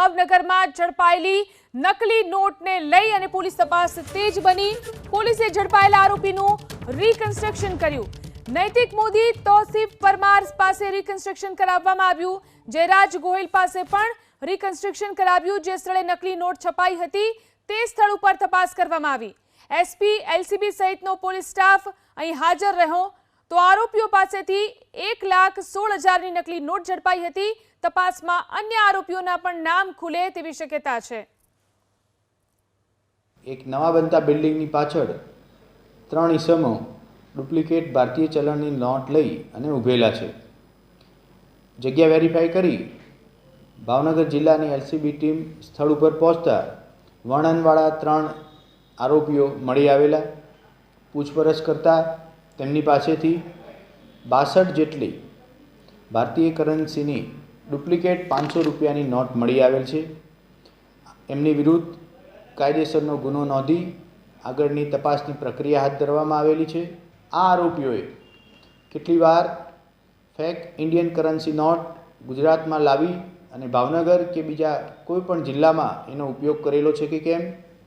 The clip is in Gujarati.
ભાવનગરમાં ઝડપાયેલી નકલી નોટને લઈ અને પોલીસ તપાસ તેજ બની। પોલીસે ઝડપાયેલા આરોપીનું રીકન્સ્ટ્રક્શન કર્યું। નૈતિક મોદી તૌસીફ પરમાર પાસે રીકન્સ્ટ્રક્શન કરાવવામાં આવ્યું। જયરાજ ગોહિલ પાસે પણ રીકન્સ્ટ્રક્શન કરાવ્યું। જે સ્થળે નકલી નોટ છપાઈ હતી તે સ્થળ ઉપર તપાસ કરવામાં આવી। એસપી એલસીબી સહિતનો પોલીસ સ્ટાફ અહીં હાજર રહ્યો તો આરોપીઓ પાસેથી 1,16,000ની નકલી નોટ ઝડપાઈ હતી। તપાસમાં અન્ય આરોપીઓના પણ નામ ખુલે તેવી શક્યતા છે। એક નવા બનતા બિલ્ડિંગની પાછળ 3 ઈસમો ડુપ્લિકેટ ભારતીય ચલણની નોટ લઈ અને ઊભેલા છે। જગ્યા વેરીફાઈ કરી ભાવનગર જિલ્લાની એલસીબી ટીમ સ્થળ ઉપર પહોંચતા વર્ણનવાળા 3 આરોપીઓ મળી આવેલા। પૂછપરછ કરતા તેમની પાસેથી 62 જેટલી ભારતીય કરન્સીની ડુપ્લિકેટ 500 રૂપિયાની નોટ મળી આવેલ છે। એમની વિરુદ્ધ કાયદેસરનો ગુનો નોંધી આગળની તપાસની પ્રક્રિયા હાથ ધરવામાં આવેલી છે। આ આરોપીઓએ કેટલી વાર ફેક ઇન્ડિયન કરન્સી નોટ ગુજરાતમાં લાવી અને ભાવનગર કે બીજા કોઈ પણ જિલ્લામાં એનો ઉપયોગ કરેલો છે કે કેમ